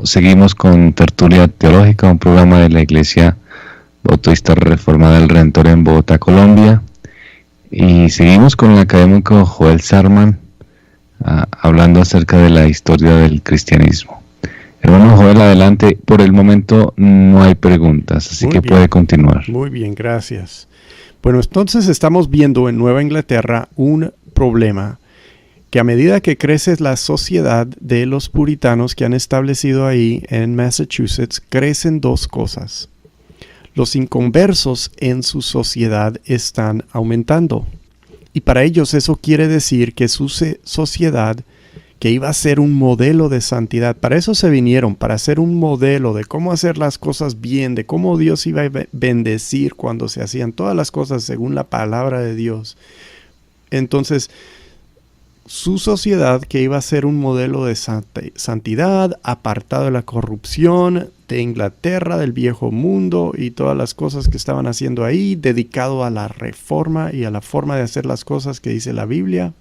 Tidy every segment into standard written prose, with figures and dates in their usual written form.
Seguimos con Tertulia Teológica, un programa de la Iglesia Bautista Reformada del Redentor en Bogotá, Colombia. Y seguimos con el académico Joel Sarman, hablando acerca de la historia del cristianismo. Hermano Joel, adelante. Por el momento no hay preguntas, así que puede continuar. Muy bien, gracias. Bueno, entonces estamos viendo en Nueva Inglaterra un problema que a medida que crece la sociedad de los puritanos que han establecido ahí en Massachusetts, crecen dos cosas. Los inconversos en su sociedad están aumentando. Y para ellos eso quiere decir que su sociedad, que iba a ser un modelo de santidad, para eso se vinieron, para hacer un modelo de cómo hacer las cosas bien, de cómo Dios iba a bendecir cuando se hacían todas las cosas según la palabra de Dios. Entonces, su sociedad, que iba a ser un modelo de santidad, apartado de la corrupción de Inglaterra, del viejo mundo y todas las cosas que estaban haciendo ahí, dedicado a la reforma y a la forma de hacer las cosas que dice la Biblia,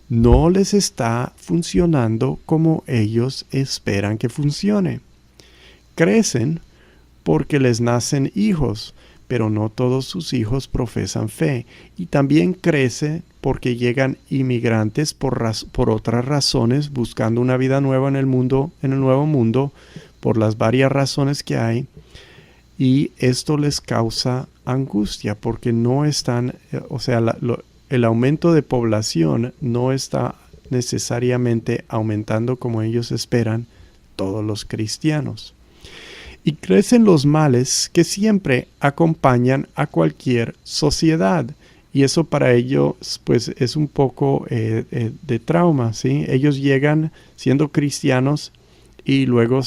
no les está funcionando como ellos esperan que funcione. Crecen porque les nacen hijos, pero no todos sus hijos profesan fe. Y también crece porque llegan inmigrantes por otras razones, buscando una vida nueva en el mundo, en el nuevo mundo, por las varias razones que hay. Y esto les causa angustia porque no están, el aumento de población no está necesariamente aumentando como ellos esperan todos los cristianos. Y crecen los males que siempre acompañan a cualquier sociedad. Y eso para ellos pues es un poco de trauma, ¿sí? Ellos llegan siendo cristianos y luego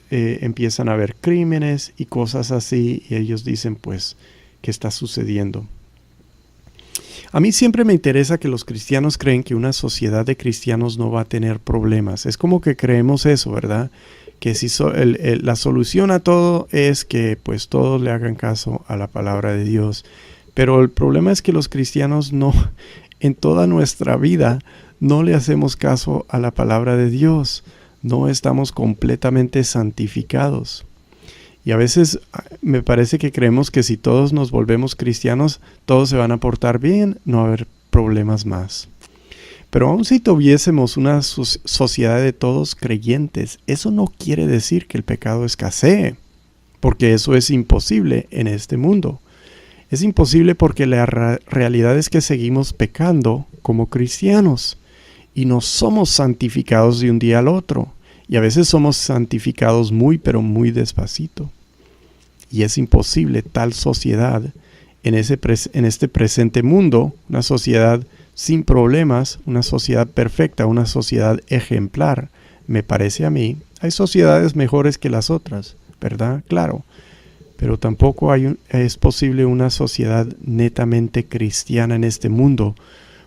empiezan a haber crímenes y cosas así. Y ellos dicen pues, ¿qué está sucediendo? A mí siempre me interesa que los cristianos creen que una sociedad de cristianos no va a tener problemas. Es como que creemos eso, ¿verdad? Que si la solución a todo es que pues todos le hagan caso a la palabra de Dios. Pero el problema es que los cristianos no, en toda nuestra vida, no le hacemos caso a la palabra de Dios. No estamos completamente santificados. Y a veces me parece que creemos que si todos nos volvemos cristianos, todos se van a portar bien, no va a haber problemas más. Pero aun si tuviésemos una sociedad de todos creyentes, eso no quiere decir que el pecado escasee, porque eso es imposible en este mundo. Es imposible porque la realidad es que seguimos pecando como cristianos y no somos santificados de un día al otro. Y a veces somos santificados pero muy despacito. Y es imposible tal sociedad en este presente mundo, una sociedad sin problemas, una sociedad perfecta, una sociedad ejemplar, me parece a mí. Hay sociedades mejores que las otras, ¿verdad? Claro. Pero tampoco es posible una sociedad netamente cristiana en este mundo,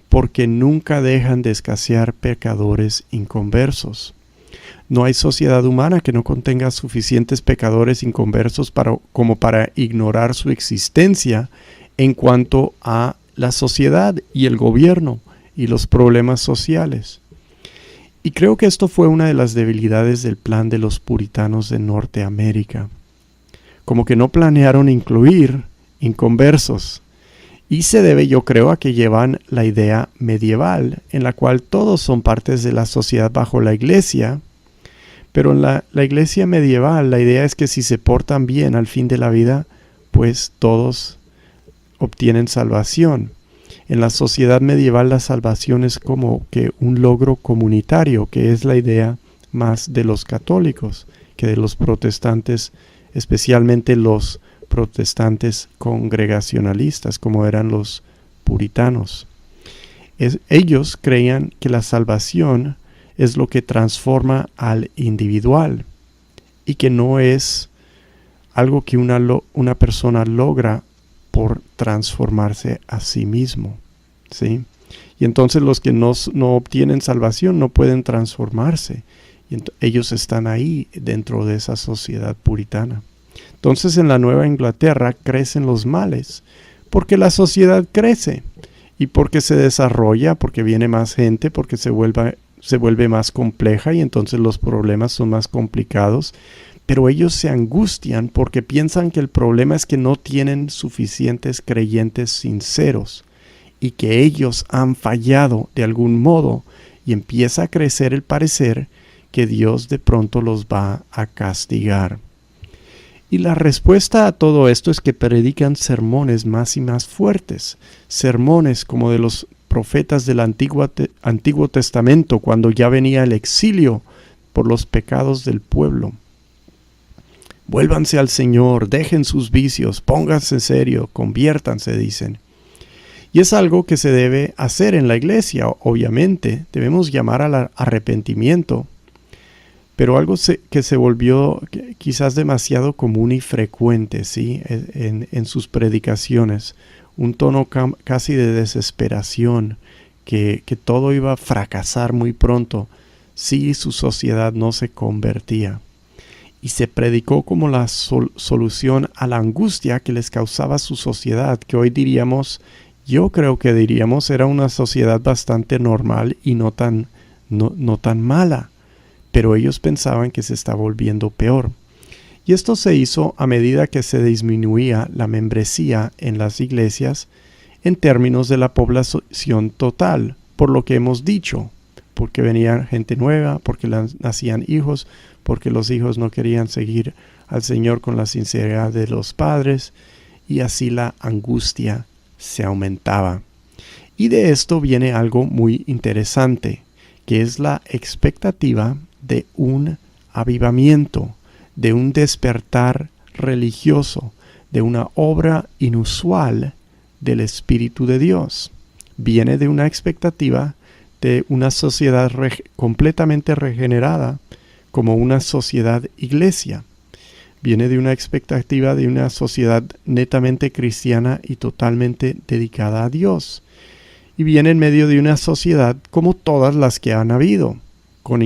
porque nunca dejan de escasear pecadores inconversos. No hay sociedad humana que no contenga suficientes pecadores inconversos como para ignorar su existencia en cuanto a la sociedad y el gobierno y los problemas sociales. Y creo que esto fue una de las debilidades del plan de los puritanos de Norteamérica. Como que no planearon incluir inconversos. Y se debe, yo creo, a que llevan la idea medieval, en la cual todos son partes de la sociedad bajo la iglesia. Pero en la iglesia medieval, la idea es que si se portan bien al fin de la vida, pues todos obtienen salvación. En la sociedad medieval la salvación es como que un logro comunitario, que es la idea más de los católicos que de los protestantes, especialmente los protestantes congregacionalistas, como eran los puritanos. Ellos creían que la salvación es lo que transforma al individual y que no es algo que una persona logra por transformarse a sí mismo, ¿sí? Y entonces los que no obtienen salvación no pueden transformarse. Y ellos están ahí dentro de esa sociedad puritana. Entonces en la Nueva Inglaterra crecen los males porque la sociedad crece y porque se desarrolla, porque viene más gente, porque se vuelve se vuelve más compleja y entonces los problemas son más complicados. Pero ellos se angustian porque piensan que el problema es que no tienen suficientes creyentes sinceros y que ellos han fallado de algún modo, y empieza a crecer el parecer que Dios de pronto los va a castigar. Y la respuesta a todo esto es que predican sermones más y más fuertes, sermones como de los profetas del Antiguo Testamento, cuando ya venía el exilio por los pecados del pueblo. Vuélvanse al Señor, dejen sus vicios, pónganse en serio, conviértanse, dicen. Y es algo que se debe hacer en la iglesia, obviamente. Debemos llamar al arrepentimiento. Pero algo que se volvió quizás demasiado común y frecuente, ¿sí? en sus predicaciones. Un tono casi de desesperación, que todo iba a fracasar muy pronto si su sociedad no se convertía. Y se predicó como la solución a la angustia que les causaba su sociedad, que hoy diríamos, yo creo que diríamos, era una sociedad bastante normal y no tan mala. Pero ellos pensaban que se estaba volviendo peor. Y esto se hizo a medida que se disminuía la membresía en las iglesias en términos de la población total, por lo que hemos dicho, porque venía gente nueva, porque nacían hijos, porque los hijos no querían seguir al Señor con la sinceridad de los padres, y así la angustia se aumentaba. Y de esto viene algo muy interesante, que es la expectativa de un avivamiento, de un despertar religioso, de una obra inusual del Espíritu de Dios. Viene de una expectativa de una sociedad completamente regenerada, como una sociedad iglesia. Viene de una expectativa de una sociedad netamente cristiana y totalmente dedicada a Dios. Y viene en medio de una sociedad como todas las que han habido, con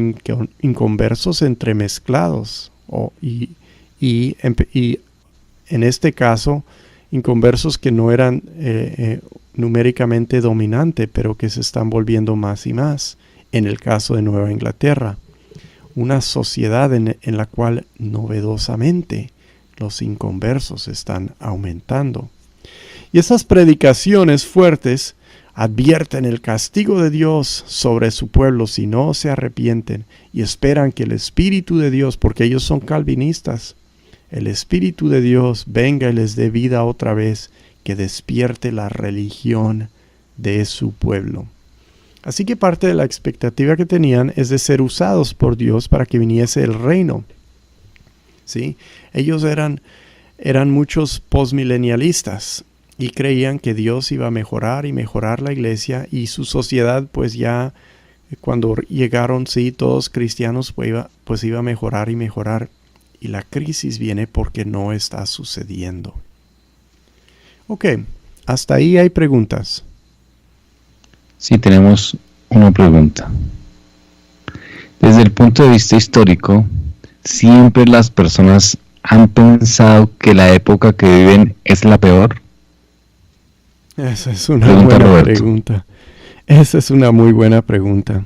inconversos entremezclados, y en este caso, inconversos que no eran numéricamente dominante, pero que se están volviendo más y más, en el caso de Nueva Inglaterra. Una sociedad en la cual novedosamente los inconversos están aumentando. Y esas predicaciones fuertes advierten el castigo de Dios sobre su pueblo si no se arrepienten y esperan que el Espíritu de Dios, porque ellos son calvinistas, el Espíritu de Dios venga y les dé vida otra vez, que despierte la religión de su pueblo. Así que parte de la expectativa que tenían es de ser usados por Dios para que viniese el reino. ¿Sí? Ellos eran muchos postmilenialistas y creían que Dios iba a mejorar y mejorar la iglesia, y su sociedad, pues ya cuando llegaron, sí, todos cristianos, pues iba a mejorar y mejorar. Y la crisis viene porque no está sucediendo. Ok, hasta ahí hay preguntas. Sí, tenemos una pregunta. Desde el punto de vista histórico, ¿siempre las personas han pensado que la época que viven es la peor? Esa es una buena pregunta. Esa es una muy buena pregunta.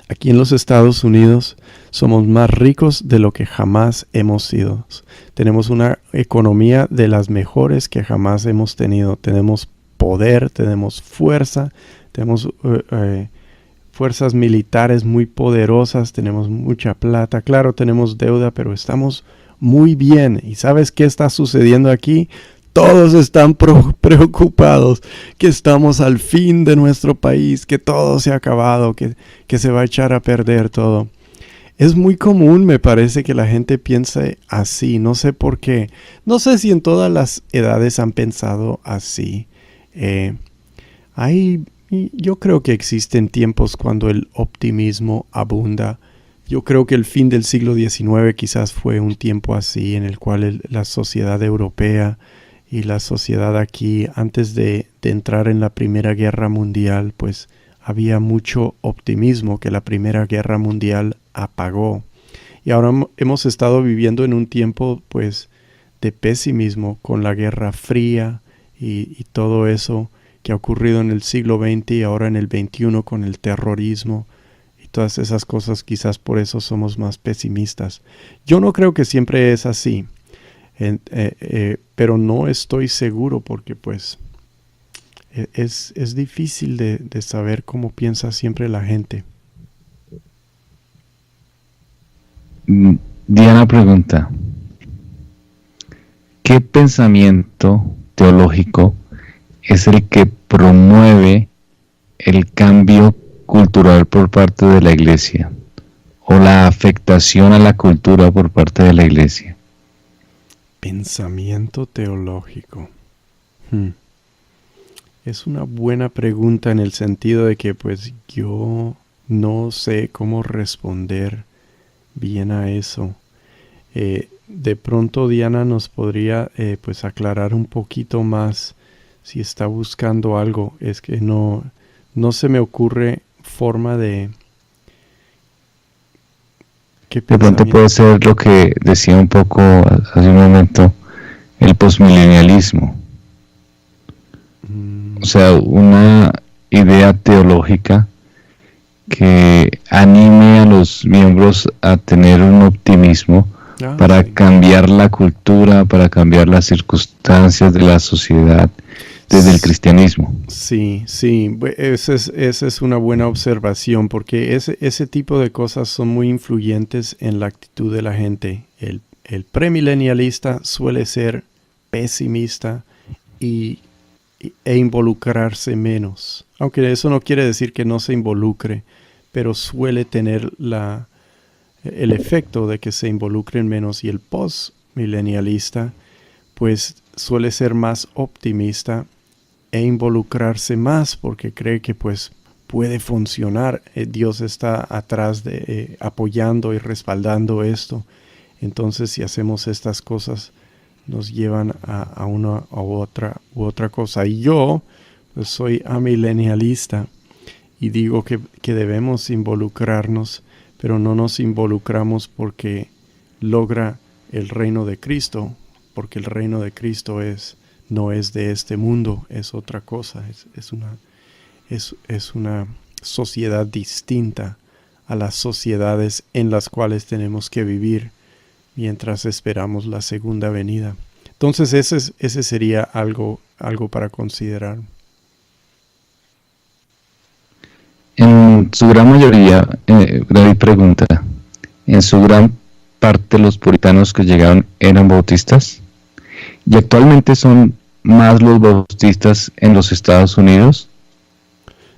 Aquí en los Estados Unidos somos más ricos de lo que jamás hemos sido. Tenemos una economía de las mejores que jamás hemos tenido. Tenemos poder, tenemos fuerza, tenemos fuerzas militares muy poderosas, tenemos mucha plata. Claro, tenemos deuda, pero estamos muy bien. ¿Y sabes qué está sucediendo aquí? Todos están preocupados que estamos al fin de nuestro país, que todo se ha acabado, que se va a echar a perder todo. Es muy común, me parece, que la gente piense así. No sé por qué. No sé si en todas las edades han pensado así. Yo creo que existen tiempos cuando el optimismo abunda. Yo creo que el fin del siglo XIX quizás fue un tiempo así, en el cual la sociedad europea y la sociedad aquí, antes de entrar en la Primera Guerra Mundial, pues había mucho optimismo que la Primera Guerra Mundial apagó. Y ahora hemos estado viviendo en un tiempo, pues, de pesimismo con la Guerra Fría y todo eso que ha ocurrido en el siglo XX y ahora en el XXI con el terrorismo y todas esas cosas, quizás por eso somos más pesimistas. Yo no creo que siempre es así, pero no estoy seguro porque pues es difícil de saber cómo piensa siempre la gente. Diana pregunta, ¿qué pensamiento teológico es el que promueve el cambio cultural por parte de la iglesia o la afectación a la cultura por parte de la iglesia? Pensamiento teológico. Es una buena pregunta en el sentido de que pues yo no sé cómo responder bien a eso. De pronto Diana nos podría pues aclarar un poquito más si está buscando algo. Es que no se me ocurre forma de... De pronto puede ser lo que decía un poco hace un momento, el posmilenialismo. O sea, una idea teológica que anime a los miembros a tener un optimismo para cambiar la cultura, para cambiar las circunstancias de la sociedad desde el cristianismo. Sí, esa es una buena observación porque ese tipo de cosas son muy influyentes en la actitud de la gente. El premilenialista suele ser pesimista e involucrarse menos. Aunque eso no quiere decir que no se involucre, pero suele tener el efecto de que se involucren menos. Y el postmilenialista pues suele ser más optimista e involucrarse más porque cree que pues puede funcionar. Dios está atrás de apoyando y respaldando esto. Entonces si hacemos estas cosas nos llevan a una u otra cosa. Y yo pues soy amilenialista y digo que debemos involucrarnos, pero no nos involucramos porque logra el reino de Cristo, porque el reino de Cristo no es de este mundo, es otra cosa, es una sociedad distinta a las sociedades en las cuales tenemos que vivir mientras esperamos la segunda venida. Entonces ese sería algo para considerar. En su gran mayoría, David pregunta, ¿en su gran parte los puritanos que llegaron eran bautistas? ¿Y actualmente son más los bautistas en los Estados Unidos?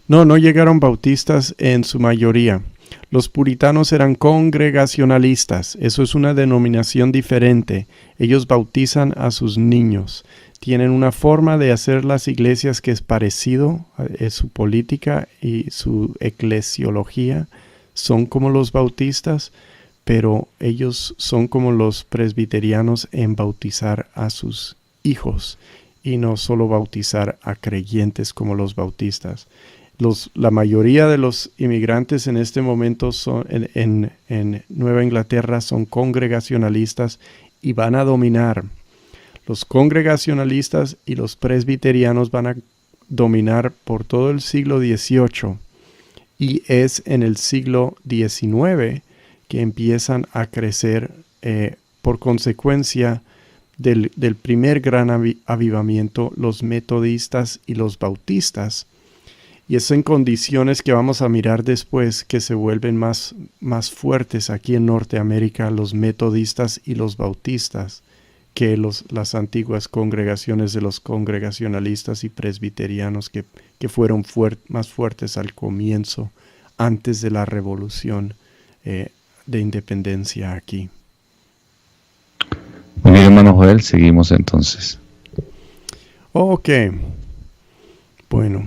No llegaron bautistas en su mayoría. Los puritanos eran congregacionalistas. Eso es una denominación diferente. Ellos bautizan a sus niños. Tienen una forma de hacer las iglesias que es parecido, su política y su eclesiología son como los bautistas, pero ellos son como los presbiterianos en bautizar a sus hijos y no solo bautizar a creyentes como los bautistas. La mayoría de los inmigrantes en este momento son en Nueva Inglaterra son congregacionalistas y van a dominar. Los congregacionalistas y los presbiterianos van a dominar por todo el siglo XVIII y es en el siglo XIX que empiezan a crecer por consecuencia del primer gran avivamiento los metodistas y los bautistas. Y es en condiciones que vamos a mirar después que se vuelven más fuertes aquí en Norteamérica los metodistas y los bautistas que las antiguas congregaciones de los congregacionalistas y presbiterianos que fueron más fuertes al comienzo, antes de la revolución de independencia aquí. Muy bien, hermano Joel, seguimos entonces. Ok, bueno,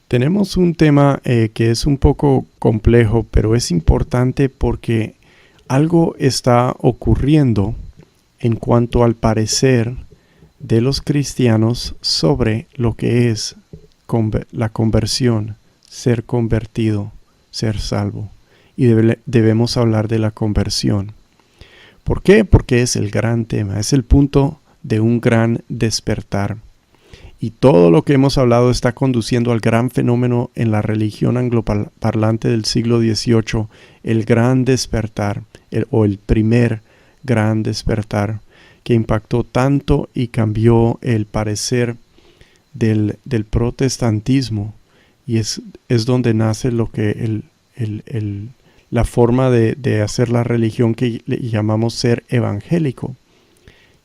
tenemos un tema que es un poco complejo, pero es importante porque algo está ocurriendo en cuanto al parecer de los cristianos sobre lo que es la conversión, ser convertido, ser salvo. Y debemos hablar de la conversión. ¿Por qué? Porque es el gran tema, es el punto de un gran despertar. Y todo lo que hemos hablado está conduciendo al gran fenómeno en la religión angloparlante del siglo XVIII, el gran despertar, el primer gran despertar, que impactó tanto y cambió el parecer del protestantismo. Y es donde nace lo que la forma de hacer la religión que le llamamos ser evangélico,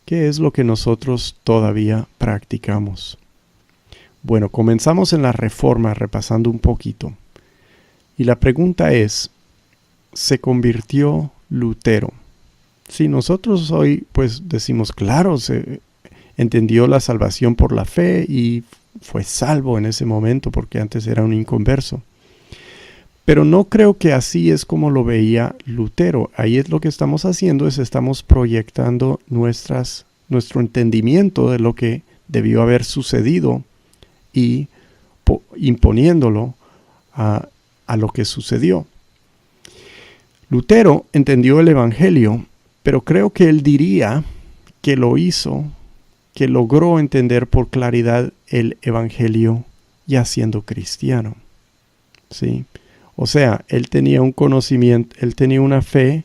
que es lo que nosotros todavía practicamos. Bueno, comenzamos en la Reforma repasando un poquito. Y la pregunta es, ¿se convirtió Lutero? Si nosotros hoy pues decimos, claro, se entendió la salvación por la fe y fue salvo en ese momento porque antes era un inconverso. Pero no creo que así es como lo veía Lutero. Ahí es lo que estamos haciendo, estamos proyectando nuestro entendimiento de lo que debió haber sucedido y imponiéndolo a lo que sucedió. Lutero entendió el Evangelio, pero creo que él diría que lo hizo, que logró entender por claridad el Evangelio ya siendo cristiano. ¿Sí? O sea, él tenía un conocimiento, él tenía una fe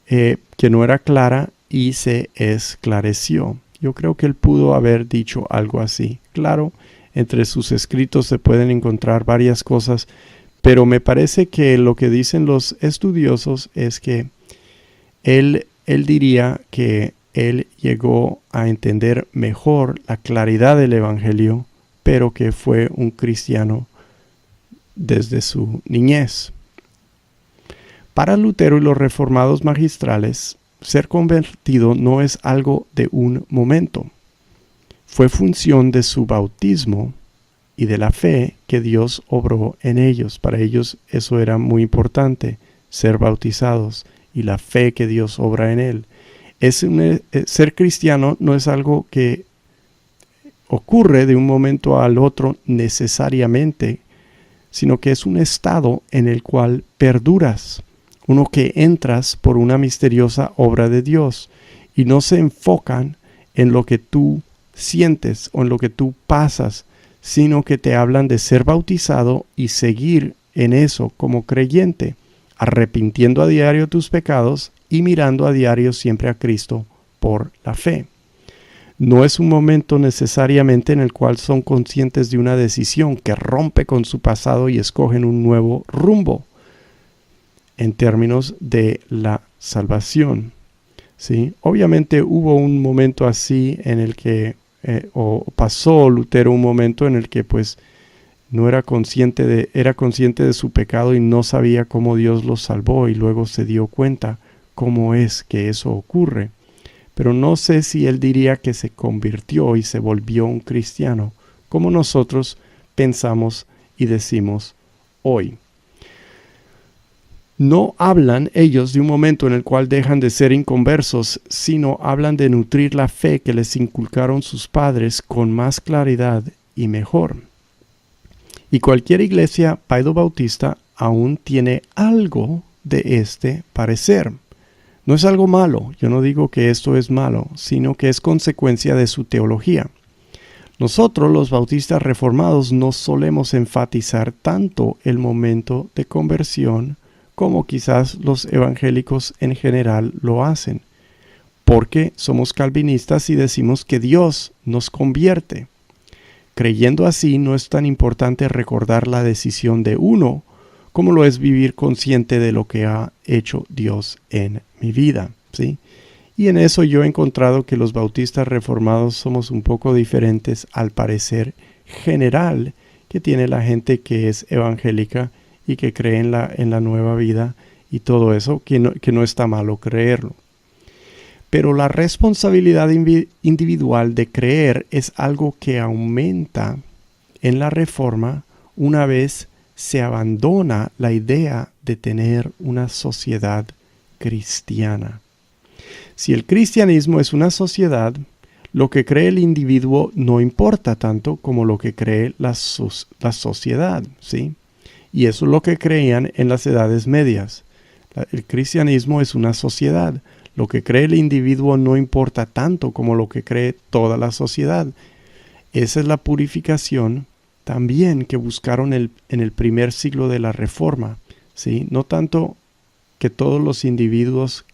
que no era clara y se esclareció. Yo creo que él pudo haber dicho algo así. Claro, entre sus escritos se pueden encontrar varias cosas, pero me parece que lo que dicen los estudiosos es que él diría que él llegó a entender mejor la claridad del Evangelio, pero que fue un cristiano desde su niñez. Para Lutero y los reformados magistrales, ser convertido no es algo de un momento. Fue función de su bautismo y de la fe que Dios obró en ellos. Para ellos eso era muy importante, ser bautizados y la fe que Dios obra en él. Ser cristiano no es algo que ocurre de un momento al otro necesariamente, sino que es un estado en el cual perduras, uno que entras por una misteriosa obra de Dios y no se enfocan en lo que tú sientes o en lo que tú pasas, sino que te hablan de ser bautizado y seguir en eso como creyente, arrepintiendo a diario tus pecados y mirando a diario siempre a Cristo por la fe. No es un momento necesariamente en el cual son conscientes de una decisión que rompe con su pasado y escogen un nuevo rumbo en términos de la salvación. ¿Sí? Obviamente hubo un momento así en el que pasó Lutero un momento en el que pues no era consciente de su pecado y no sabía cómo Dios lo salvó, y luego se dio cuenta cómo es que eso ocurre. Pero no sé si él diría que se convirtió y se volvió un cristiano, como nosotros pensamos y decimos hoy. No hablan ellos de un momento en el cual dejan de ser inconversos, sino hablan de nutrir la fe que les inculcaron sus padres con más claridad y mejor. Y cualquier iglesia paido-bautista aún tiene algo de este parecer. No es algo malo, yo no digo que esto es malo, sino que es consecuencia de su teología. Nosotros, los bautistas reformados, no solemos enfatizar tanto el momento de conversión como quizás los evangélicos en general lo hacen, porque somos calvinistas y decimos que Dios nos convierte. Creyendo así, no es tan importante recordar la decisión de uno como lo es vivir consciente de lo que ha hecho Dios en mi vida, ¿sí? Y en eso yo he encontrado que los bautistas reformados somos un poco diferentes al parecer general que tiene la gente que es evangélica y que cree en la nueva vida y todo eso, que no está malo creerlo. Pero la responsabilidad individual de creer es algo que aumenta en la Reforma una vez se abandona la idea de tener una sociedad cristiana. Si el cristianismo es una sociedad, lo que cree el individuo no importa tanto como lo que cree la sociedad, ¿sí? Y eso es lo que creían en las edades medias. El cristianismo es una sociedad. Lo que cree el individuo no importa tanto como lo que cree toda la sociedad. Esa es la purificación también que buscaron en el primer siglo de la Reforma, ¿sí? No tanto que todos los individuos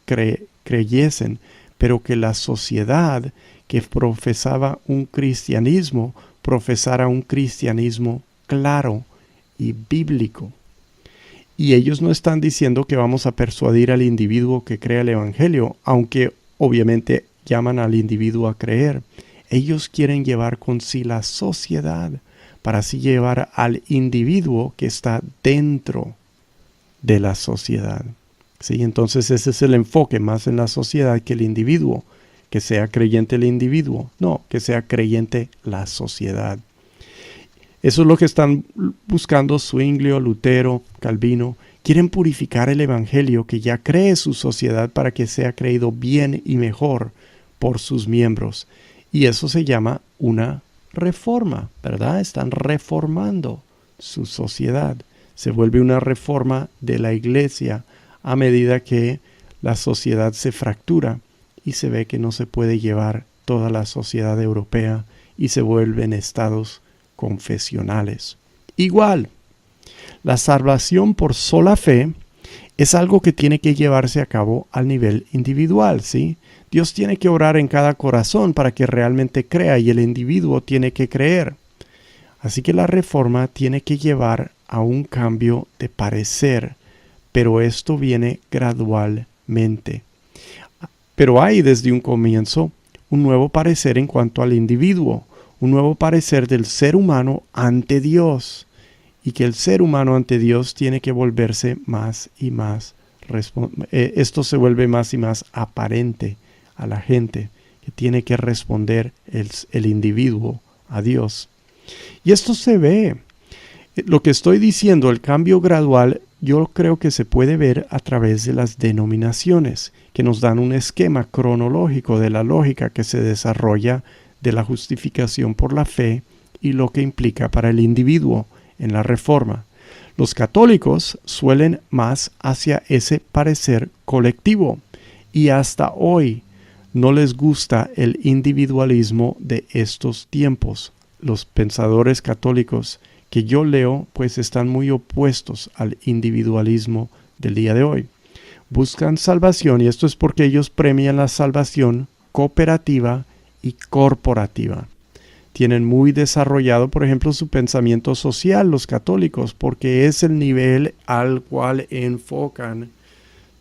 creyesen, pero que la sociedad que profesaba un cristianismo, profesara un cristianismo claro y bíblico. Y ellos no están diciendo que vamos a persuadir al individuo que crea el evangelio, aunque obviamente llaman al individuo a creer. Ellos quieren llevar con sí la sociedad, para así llevar al individuo que está dentro de la sociedad. ¿Sí? Entonces ese es el enfoque, más en la sociedad que el individuo, que sea creyente el individuo, no, que sea creyente la sociedad. Eso es lo que están buscando Zwinglio, Lutero, Calvino. Quieren purificar el evangelio que ya cree su sociedad para que sea creído bien y mejor por sus miembros. Y eso se llama una reforma, ¿verdad? Están reformando su sociedad. Se vuelve una reforma de la iglesia a medida que la sociedad se fractura y se ve que no se puede llevar toda la sociedad europea y se vuelven estados confesionales. Igual, la salvación por sola fe es algo que tiene que llevarse a cabo al nivel individual, ¿sí? Dios tiene que obrar en cada corazón para que realmente crea y el individuo tiene que creer. Así que la reforma tiene que llevar a un cambio de parecer, pero esto viene gradualmente. Pero hay desde un comienzo un nuevo parecer en cuanto al individuo, un nuevo parecer del ser humano ante Dios, y que el ser humano ante Dios tiene que volverse más y más, esto se vuelve más y más aparente a la gente, que tiene que responder el individuo a Dios. Y esto se ve. Lo que estoy diciendo, el cambio gradual, yo creo que se puede ver a través de las denominaciones, que nos dan un esquema cronológico de la lógica que se desarrolla de la justificación por la fe y lo que implica para el individuo en la reforma. Los católicos suelen más hacia ese parecer colectivo y hasta hoy no les gusta el individualismo de estos tiempos. Los pensadores católicos que yo leo pues están muy opuestos al individualismo del día de hoy. Buscan salvación y esto es porque ellos premian la salvación cooperativa y corporativa. Tienen muy desarrollado, por ejemplo, su pensamiento social los católicos, porque es el nivel al cual enfocan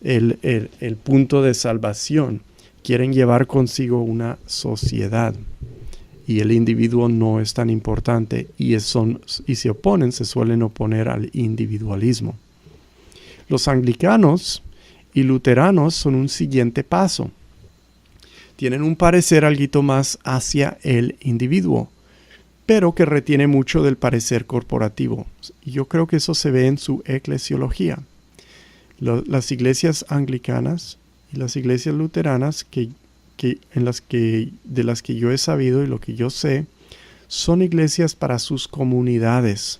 el punto de salvación. Quieren llevar consigo una sociedad y el individuo no es tan importante y se oponen, se suelen oponer al individualismo. Los anglicanos y luteranos son un siguiente paso. Tienen un parecer algo más hacia el individuo, pero que retiene mucho del parecer corporativo. Y yo creo que eso se ve en su eclesiología. Las iglesias anglicanas y las iglesias luteranas de las que yo he sabido y lo que yo sé, son iglesias para sus comunidades,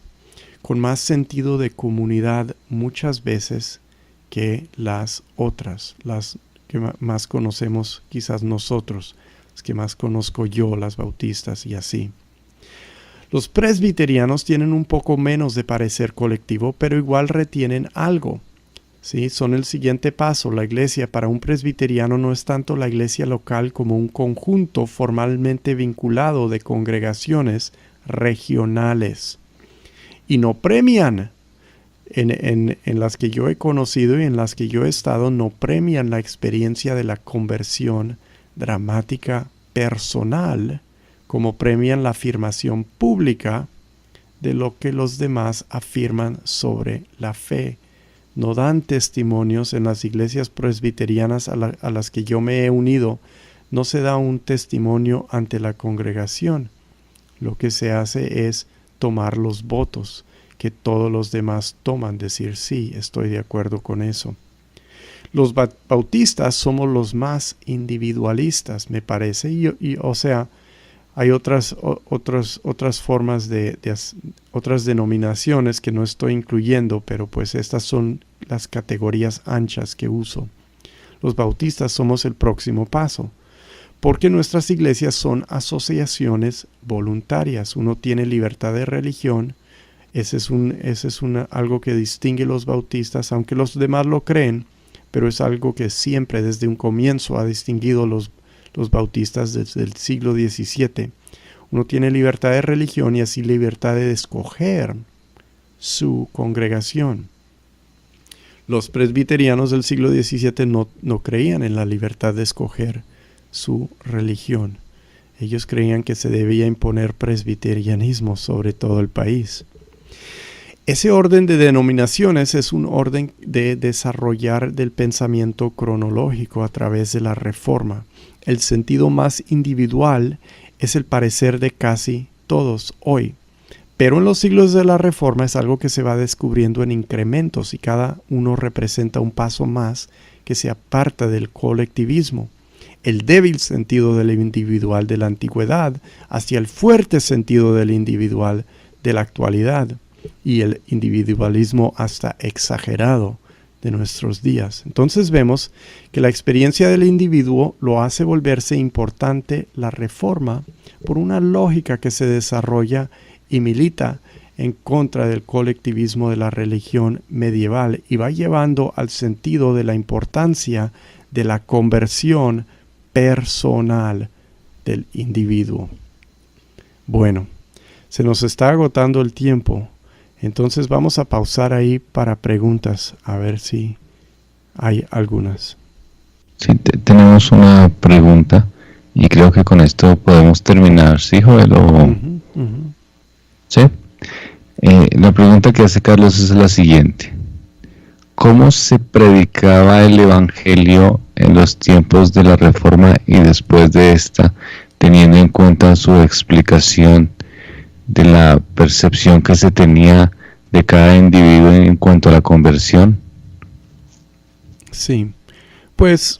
con más sentido de comunidad muchas veces que las otras, las que más conocemos quizás nosotros, las que más conozco yo, las bautistas y así. Los presbiterianos tienen un poco menos de parecer colectivo, pero igual retienen algo. ¿Sí? Son el siguiente paso. La iglesia para un presbiteriano no es tanto la iglesia local como un conjunto formalmente vinculado de congregaciones regionales. Y no premian. En las que yo he conocido y en las que yo he estado, no premian la experiencia de la conversión dramática personal, como premian la afirmación pública de lo que los demás afirman sobre la fe. No dan testimonios en las iglesias presbiterianas a las que yo me he unido. No se da un testimonio ante la congregación. Lo que se hace es tomar los votos que todos los demás toman, decir sí, estoy de acuerdo con eso. Los bautistas somos los más individualistas, me parece, o sea, hay otras formas otras denominaciones que no estoy incluyendo, pero pues estas son las categorías anchas que uso. Los bautistas somos el próximo paso. porque nuestras iglesias son asociaciones voluntarias. Uno tiene libertad de religión. Ese es algo que distingue los bautistas, aunque los demás lo creen, pero es algo que siempre desde un comienzo ha distinguido los bautistas desde el siglo XVII. Uno tiene libertad de religión y así libertad de escoger su congregación. Los presbiterianos del siglo XVII no creían en la libertad de escoger su religión. Ellos creían que se debía imponer presbiterianismo sobre todo el país. Ese orden de denominaciones es un orden de desarrollar del pensamiento cronológico a través de la Reforma. El sentido más individual es el parecer de casi todos hoy. Pero en los siglos de la Reforma es algo que se va descubriendo en incrementos y cada uno representa un paso más que se aparta del colectivismo. El débil sentido del individual de la antigüedad hacia el fuerte sentido del individual de la actualidad y el individualismo hasta exagerado de nuestros días. Entonces vemos que la experiencia del individuo lo hace volverse importante la Reforma por una lógica que se desarrolla y milita en contra del colectivismo de la religión medieval y va llevando al sentido de la importancia de la conversión personal del individuo. Bueno, se nos está agotando el tiempo, entonces vamos a pausar ahí para preguntas, a ver si hay algunas. Sí, tenemos una pregunta y creo que con esto podemos terminar, ¿sí, Joel? ¿Sí? La pregunta que hace Carlos es la siguiente. ¿Cómo se predicaba el Evangelio en los tiempos de la Reforma y después de esta, teniendo en cuenta su explicación de la percepción que se tenía de cada individuo en cuanto a la conversión? Sí, pues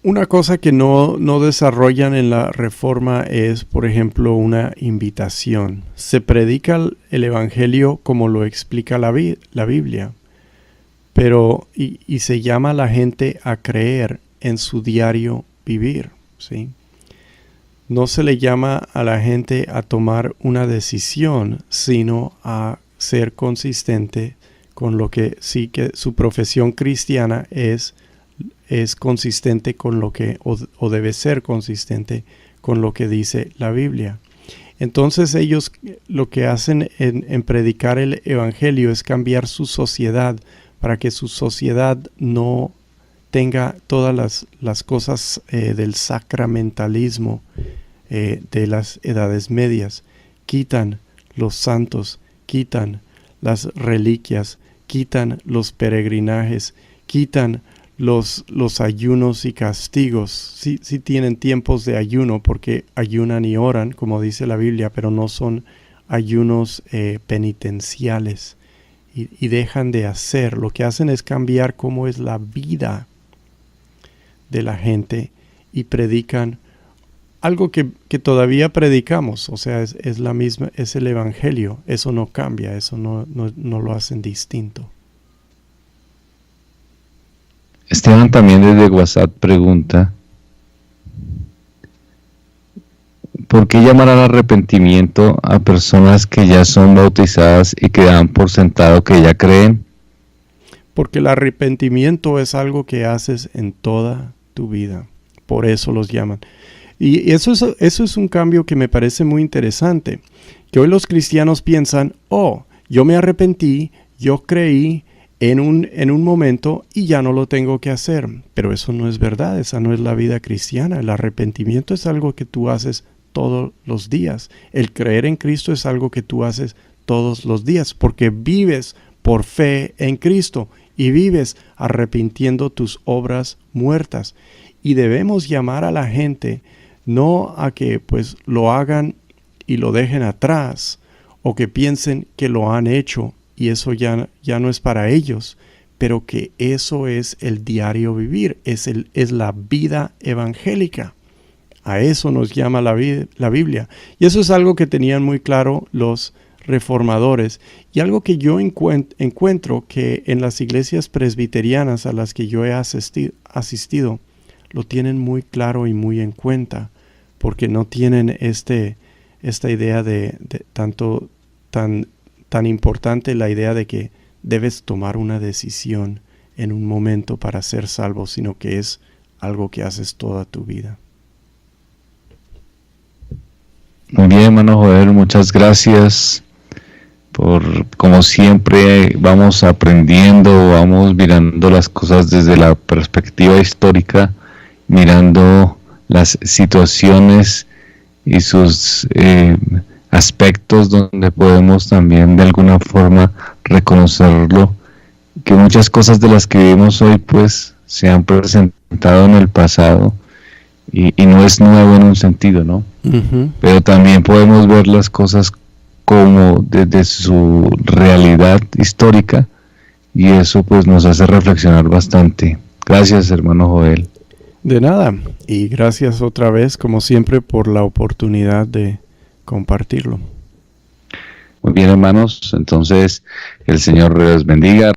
una cosa que no desarrollan en la Reforma es, por ejemplo, una invitación. Se predica el Evangelio como lo explica la Biblia, pero y se llama a la gente a creer en su diario vivir, ¿sí? No se le llama a la gente a tomar una decisión, sino a ser consistente con lo que sí que su profesión cristiana es consistente con lo que, o debe ser consistente con lo que dice la Biblia. Entonces ellos lo que hacen en predicar el Evangelio es cambiar su sociedad para que su sociedad no tenga todas las cosas del sacramentalismo de las edades medias. Quitan los santos, quitan las reliquias, quitan los peregrinajes, quitan los ayunos y castigos. Sí tienen tiempos de ayuno porque ayunan y oran, como dice la Biblia, pero no son ayunos penitenciales y dejan de hacer. Lo que hacen es cambiar cómo es la vida de la gente y predican algo que todavía predicamos, o sea, es la misma, es el Evangelio. Eso no cambia, eso no lo hacen distinto. Esteban también desde WhatsApp pregunta: ¿por qué llamar al arrepentimiento a personas que ya son bautizadas y que dan por sentado que ya creen? Porque el arrepentimiento es algo que haces en toda tu vida, por eso los llaman. Y eso es un cambio que me parece muy interesante, que hoy los cristianos piensan: yo me arrepentí, yo creí en un momento y ya no lo tengo que hacer. Pero eso no es verdad, esa no es la vida cristiana. El arrepentimiento es algo que tú haces todos los días. El creer en Cristo es algo que tú haces todos los días, porque vives por fe en Cristo y vives arrepintiendo tus obras muertas. Y debemos llamar a la gente no a que pues lo hagan y lo dejen atrás, o que piensen que lo han hecho y eso ya no es para ellos, pero que eso es el diario vivir, es la vida evangélica. A eso nos llama la Biblia. Y eso es algo que tenían muy claro los reformadores, y algo que yo encuentro que en las iglesias presbiterianas a las que yo he asistido, lo tienen muy claro y muy en cuenta, porque no tienen esta idea de tan importante, la idea de que debes tomar una decisión en un momento para ser salvo, sino que es algo que haces toda tu vida. Muy bien, hermano Joel, muchas gracias como siempre vamos aprendiendo, vamos mirando las cosas desde la perspectiva histórica, mirando las situaciones y sus aspectos donde podemos también de alguna forma reconocerlo, que muchas cosas de las que vivimos hoy pues se han presentado en el pasado y no es nuevo en un sentido, ¿no? Uh-huh. Pero también podemos ver las cosas como desde su realidad histórica y eso pues nos hace reflexionar bastante. Gracias, hermano Joel. De nada, y gracias otra vez como siempre por la oportunidad de compartirlo. Muy bien, hermanos, entonces el Señor les bendiga.